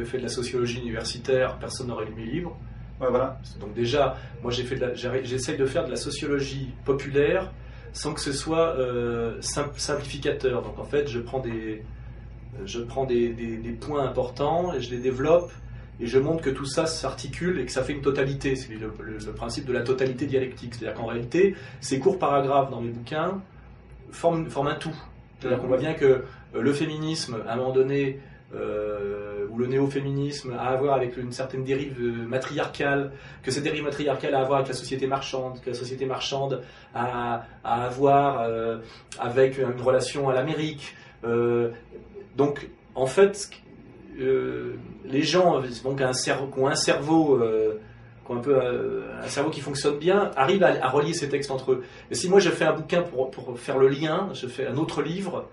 j'avais fait de la sociologie universitaire, personne n'aurait lu mes livres. Ouais, voilà. Donc déjà, moi j'essaye de faire de la sociologie populaire sans que ce soit simplificateur. Donc en fait, je prends des points importants et je les développe et je montre que tout ça s'articule et que ça fait une totalité. C'est le principe de la totalité dialectique. C'est-à-dire qu'en réalité, ces courts paragraphes dans mes bouquins forment un tout. C'est-à-dire qu'on voit bien que le féminisme, à un moment donné, ou le néo-féminisme a à voir avec une certaine dérive matriarcale, que cette dérive matriarcale a à voir avec la société marchande, que la société marchande a à voir avec une relation à l'Amérique. Donc, en fait, les gens donc, qui ont un cerveau, qui ont un cerveau qui fonctionne bien, arrivent à relier ces textes entre eux. Et si moi je fais un bouquin pour faire le lien, je fais un autre livre,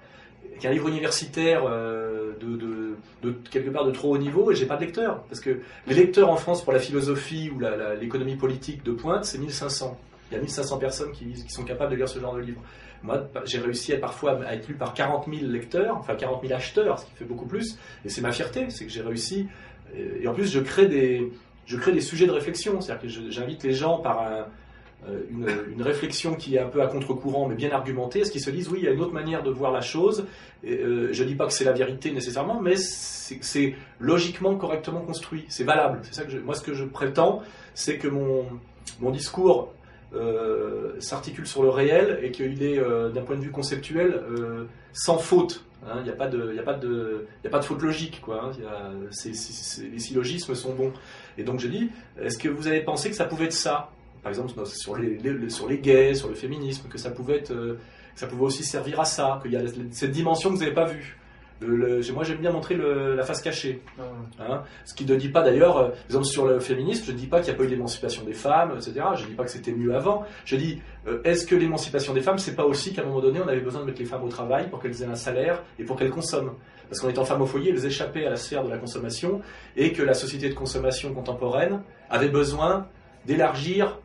qui est un livre universitaire de quelque part de trop haut niveau, et j'ai pas de lecteurs. Parce que les lecteurs en France pour la philosophie ou l'économie politique de pointe, c'est 1500. Il y a 1500 personnes qui sont capables de lire ce genre de livre. Moi, j'ai réussi parfois à être lu par 40 000 lecteurs, enfin 40 000 acheteurs, ce qui fait beaucoup plus. Et c'est ma fierté, c'est que j'ai réussi. Et en plus, je crée des sujets de réflexion. C'est-à-dire que j'invite les gens par une réflexion qui est un peu à contre-courant, mais bien argumentée, à ce qu'ils se disent, oui, il y a une autre manière de voir la chose. Et, je ne dis pas que c'est la vérité nécessairement, mais c'est logiquement, correctement construit. C'est valable. C'est ça que moi, ce que je prétends, c'est que mon discours s'articule sur le réel et qu'il est, d'un point de vue conceptuel, sans faute. Il n'y a pas de faute logique, quoi. Les syllogismes sont bons. Et donc je dis, est-ce que vous avez pensé que ça pouvait être ça? Par exemple, sur les gays, sur le féminisme, que ça pouvait aussi servir à ça, qu'il y a cette dimension que vous n'avez pas vue. Moi, j'aime bien montrer la face cachée. Hein, ce qui ne dit pas d'ailleurs, par exemple sur le féminisme, je ne dis pas qu'il n'y a pas eu d'émancipation des femmes, etc. Je ne dis pas que c'était mieux avant. Je dis, est-ce que l'émancipation des femmes, c'est pas aussi qu'à un moment donné, on avait besoin de mettre les femmes au travail pour qu'elles aient un salaire et pour qu'elles consomment? Parce qu'en étant femmes au foyer, elles échappaient à la sphère de la consommation et que la société de consommation contemporaine avait besoin d'élargir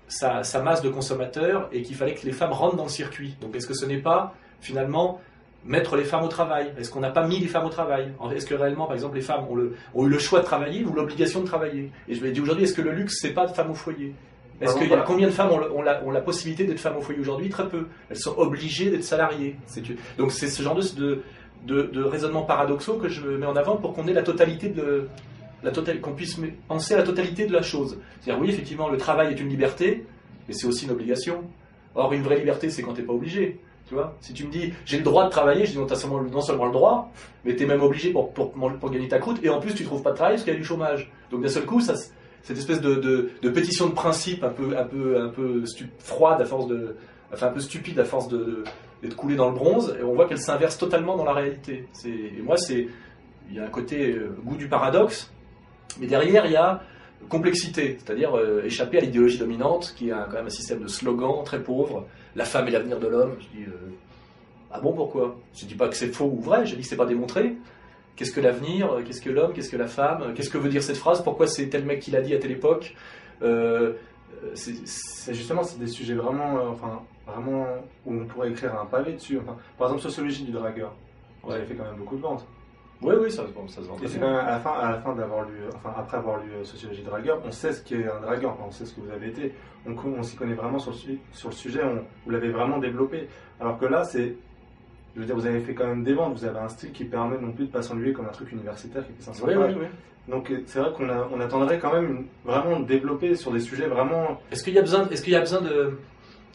sa masse de consommateurs et qu'il fallait que les femmes rentrent dans le circuit. Donc est-ce que ce n'est pas, finalement, mettre les femmes au travail? Est-ce qu'on n'a pas mis les femmes au travail? Est-ce que réellement, par exemple, les femmes ont eu le choix de travailler ou l'obligation de travailler? Et je me dis aujourd'hui, est-ce que le luxe, c'est pas de femmes au foyer? Est-ce qu'il y a combien de femmes ont la possibilité d'être femmes au foyer aujourd'hui? Très peu. Elles sont obligées d'être salariées. Donc c'est ce genre de raisonnements paradoxaux que je mets en avant pour qu'on ait la totalité qu'on puisse penser à la totalité de la chose. C'est-à-dire, oui, effectivement, le travail est une liberté, mais c'est aussi une obligation. Or, une vraie liberté, c'est quand tu n'es pas obligé. Tu vois, si tu me dis, j'ai le droit de travailler, je dis, non, tu as non seulement le droit, mais tu es même obligé pour gagner ta croûte, et en plus, tu ne trouves pas de travail parce qu'il y a du chômage. Donc, d'un seul coup, cette espèce de pétition de principe un peu froide, un peu stupide à force d'être coulée dans le bronze, et on voit qu'elle s'inverse totalement dans la réalité. Et moi, il y a un côté goût du paradoxe, mais derrière, il y a complexité, c'est-à-dire échapper à l'idéologie dominante, qui est quand même un système de slogans très pauvre. La femme est l'avenir de l'homme. Je dis, ah bon, pourquoi? Je ne dis pas que c'est faux ou vrai, je dis que c'est pas démontré. Qu'est-ce que l'avenir? Qu'est-ce que l'homme? Qu'est-ce que la femme? Qu'est-ce que veut dire cette phrase? Pourquoi c'est tel mec qui l'a dit à telle époque? Justement, c'est des sujets vraiment, vraiment où on pourrait écrire un pavé dessus. Par exemple, sociologie du dragueur. Vous avez fait quand même beaucoup de ventes. Oui, ça se vend. Et c'est quand même à la fin d'avoir lu, après avoir lu Sociologie de dragueur, on sait ce qu'est un dragueur, on sait ce que vous avez été, on s'y connaît vraiment sur le sujet, vous l'avez vraiment développé. Alors que là, je veux dire, vous avez fait quand même des ventes, vous avez un style qui permet non plus de pas s'ennuyer comme un truc universitaire qui fait 500 pages. Oui. Donc c'est vrai qu'on attendrait quand même vraiment de développer sur des sujets vraiment... Est-ce qu'il y a besoin de...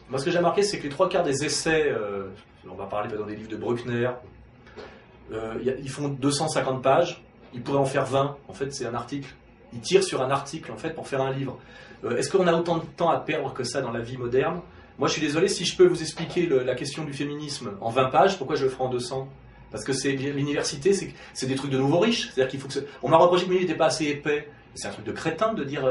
Moi, ce que j'ai remarqué, c'est que les 3/4 des essais, on va parler dans des livres de Bruckner, ils font 250 pages, ils pourraient en faire 20, en fait c'est un article, ils tirent sur un article en fait pour faire un livre. Est-ce qu'on a autant de temps à perdre que ça dans la vie moderne? Moi je suis désolé, si je peux vous expliquer la question du féminisme en 20 pages, pourquoi je le ferai en 200? Parce que l'université, c'est des trucs de nouveaux riches, c'est-à-dire qu'il faut que... On m'a reproché que mon livre n'était pas assez épais, c'est un truc de crétin de dire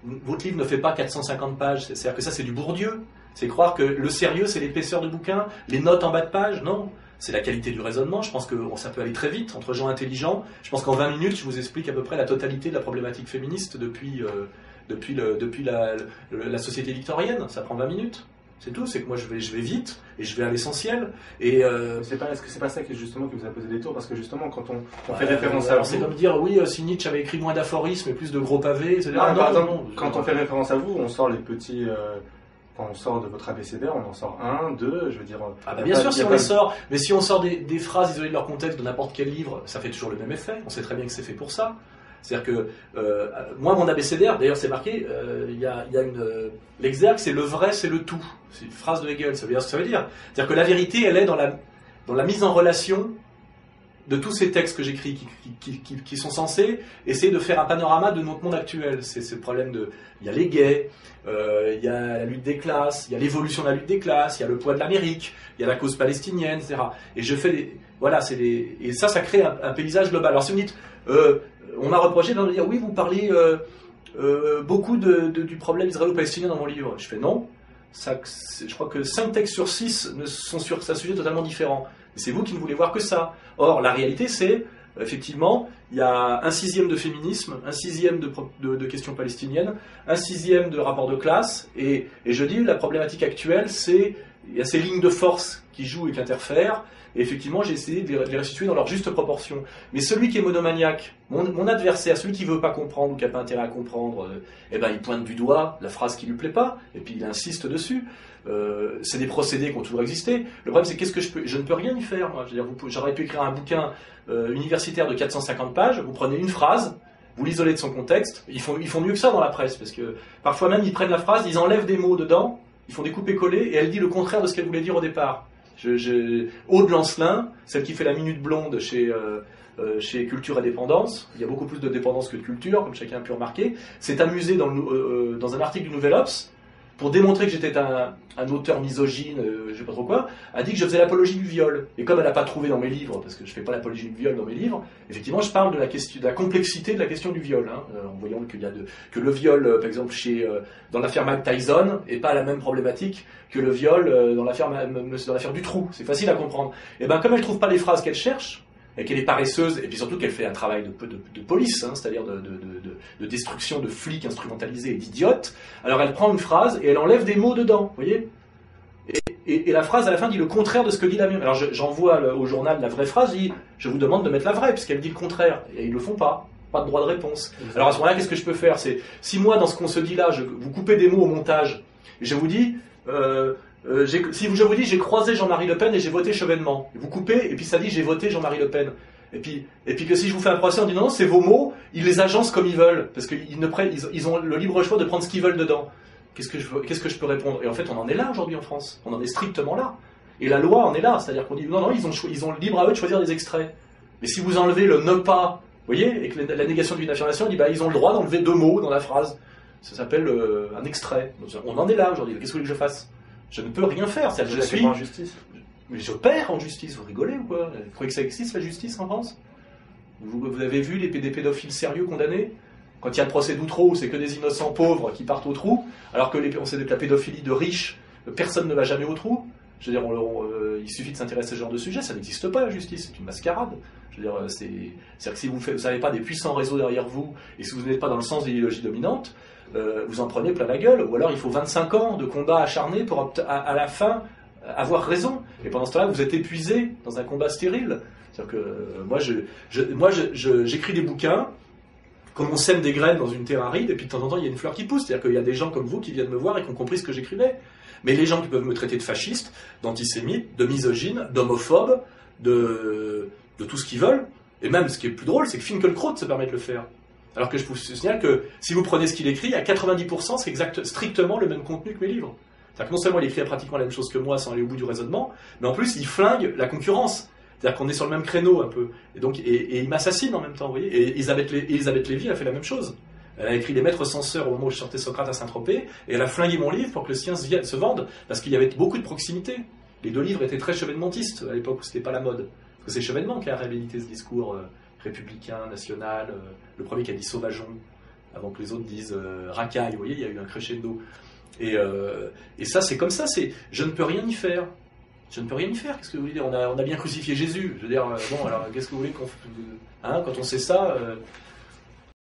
votre livre ne fait pas 450 pages, c'est-à-dire que ça c'est du Bourdieu, c'est croire que le sérieux c'est l'épaisseur de bouquin, les notes en bas de page, non. C'est la qualité du raisonnement, je pense que ça peut aller très vite entre gens intelligents. Je pense qu'en 20 minutes, je vous explique à peu près la totalité de la problématique féministe depuis la société victorienne. Ça prend 20 minutes. C'est tout, c'est que moi je vais vite et je vais à l'essentiel. Et est-ce que c'est pas ça qui justement qui vous a posé des tours? Parce que justement, quand on fait référence à vous, c'est comme dire oui, si Nietzsche avait écrit moins d'aphorismes et plus de gros pavés, etc. Quand on fait référence à vous, on sort les petits. Quand on sort de votre abécédaire, on en sort un, deux, je veux dire. Bien sûr, si on les sort, mais si on sort des phrases isolées de leur contexte de n'importe quel livre, ça fait toujours le même effet. On sait très bien que c'est fait pour ça. C'est-à-dire que moi, mon abécédaire, d'ailleurs, c'est marqué, il y a l'exergue, c'est le vrai, c'est le tout. C'est une phrase de Hegel, ça veut dire ce que ça veut dire. C'est-à-dire que la vérité, elle est dans la mise en relation de tous ces textes que j'écris qui sont censés essayer de faire un panorama de notre monde actuel. C'est ce problème de... Il y a les gays, il y a la lutte des classes, il y a l'évolution de la lutte des classes, il y a le poids de l'Amérique, il y a la cause palestinienne, etc. Et je fais des... Voilà, et ça crée un paysage global. Alors si vous me dites... on m'a reproché de dire oui, vous parlez beaucoup du problème israélo-palestinien dans mon livre. Je fais non. Je crois que 5 textes sur 6 sont sur un sujet totalement différent. Et c'est vous qui ne voulez voir que ça. Or, la réalité, c'est effectivement, il y a 1/6 de féminisme, 1/6 de questions palestiniennes, 1/6 de rapport de classe. Et je dis, la problématique actuelle, c'est il y a ces lignes de force qui jouent et qui interfèrent. Et effectivement, j'ai essayé de les restituer dans leur juste proportion. Mais celui qui est monomaniaque, mon adversaire, celui qui ne veut pas comprendre ou qui n'a pas intérêt à comprendre, il pointe du doigt la phrase qui ne lui plaît pas, et puis il insiste dessus. C'est des procédés qui ont toujours existé. Le problème, c'est je ne peux rien y faire. Moi. J'aurais pu écrire un bouquin universitaire de 450 pages, vous prenez une phrase, vous l'isolez de son contexte, ils font mieux que ça dans la presse, parce que parfois même, ils prennent la phrase, ils enlèvent des mots dedans, ils font des coupés-collés, et elle dit le contraire de ce qu'elle voulait dire au départ. Aude Lancelin, celle qui fait la minute blonde chez Culture et Dépendance, il y a beaucoup plus de dépendance que de culture, comme chacun a pu remarquer, s'est amusée dans un article du Nouvel Obs, pour démontrer que j'étais un auteur misogyne, je sais pas trop quoi, a dit que je faisais l'apologie du viol. Et comme elle n'a pas trouvé dans mes livres, parce que je fais pas l'apologie du viol dans mes livres, effectivement je parle de la complexité de la question du viol, en voyant que le viol, par exemple, dans l'affaire Mike Tyson, n'est pas la même problématique que le viol dans l'affaire Dutroux. C'est facile à comprendre. Et comme elle trouve pas les phrases qu'elle cherche, et qu'elle est paresseuse, et puis surtout qu'elle fait un travail de police, c'est-à-dire de destruction de flics instrumentalisés et d'idiotes, alors elle prend une phrase et elle enlève des mots dedans, vous voyez, et la phrase à la fin dit le contraire de ce que dit la mienne. Alors j'envoie au journal la vraie phrase, je dis je vous demande de mettre la vraie, puisqu'elle dit le contraire, et ils le font pas de droit de réponse. Alors à ce moment-là, qu'est-ce que je peux faire? C'est, si moi, dans ce qu'on se dit là, vous coupez des mots au montage, et je vous dis... si je vous dis j'ai croisé Jean-Marie Le Pen et j'ai voté Chevènement, vous coupez et puis ça dit j'ai voté Jean-Marie Le Pen, et puis que si je vous fais un procès en disant non, c'est vos mots, ils les agencent comme ils veulent parce qu'ils ont le libre choix de prendre ce qu'ils veulent dedans. Qu'est-ce que je peux répondre? Et en fait on en est là aujourd'hui en France, on en est strictement là, et la loi en est là, c'est-à-dire qu'on dit non, ils ont le libre à eux de choisir des extraits, mais si vous enlevez le ne pas, vous voyez, et que la négation d'une affirmation, on dit ils ont le droit d'enlever 2 mots dans la phrase, ça s'appelle un extrait. On en est là aujourd'hui, qu'est-ce que vous voulez que je fasse? Je ne peux rien faire, c'est-à-dire que je suis en justice. Mais je perds en justice, vous rigolez ou quoi? Vous croyez que ça existe la justice en France? Vous avez vu des pédophiles sérieux condamnés? Quand il y a le procès d'Outreau, c'est que des innocents pauvres qui partent au trou, alors que on sait que la pédophilie de riches, personne ne va jamais au trou. Je veux dire, il suffit de s'intéresser à ce genre de sujet, ça n'existe pas la justice, c'est une mascarade. Je veux dire, c'est-à-dire que si vous n'avez pas des puissants réseaux derrière vous, et si vous n'êtes pas dans le sens de l'idéologie dominante, vous en prenez plein la gueule, ou alors il faut 25 ans de combat acharné pour à la fin avoir raison, et pendant ce temps-là vous êtes épuisé dans un combat stérile. C'est-à-dire que moi j'écris des bouquins comme on sème des graines dans une terre aride, et puis de temps en temps il y a une fleur qui pousse, c'est-à-dire qu'il y a des gens comme vous qui viennent me voir et qui ont compris ce que j'écrivais. Mais les gens qui peuvent me traiter de fasciste, d'antisémite, de misogyne, d'homophobe, de tout ce qu'ils veulent, et même ce qui est plus drôle, c'est que Finkielkraut se permet de le faire. Alors que je vous signale que si vous prenez ce qu'il écrit, à 90%, c'est strictement le même contenu que mes livres. C'est-à-dire que non seulement il écrit pratiquement la même chose que moi sans aller au bout du raisonnement, mais en plus il flingue la concurrence. C'est-à-dire qu'on est sur le même créneau un peu. Et donc, et il m'assassine en même temps, vous voyez. Et Elisabeth Lévy a fait la même chose. Elle a écrit Les Maîtres censeurs au moment où je sortais Socrate à Saint-Tropez, et elle a flingué mon livre pour que le sien se vende, parce qu'il y avait beaucoup de proximité. Les 2 livres étaient très chevènementistes à l'époque où c'était pas la mode. Parce que c'est Chevènement qui a réhabilité ce discours républicain, national, le premier qui a dit sauvageon, avant que les autres disent racaille, vous voyez, il y a eu un crescendo. Et ça, c'est comme ça, je ne peux rien y faire. Je ne peux rien y faire, qu'est-ce que vous voulez dire? On a bien crucifié Jésus, je veux dire, bon, alors, qu'est-ce que vous voulez qu'on... quand on sait ça,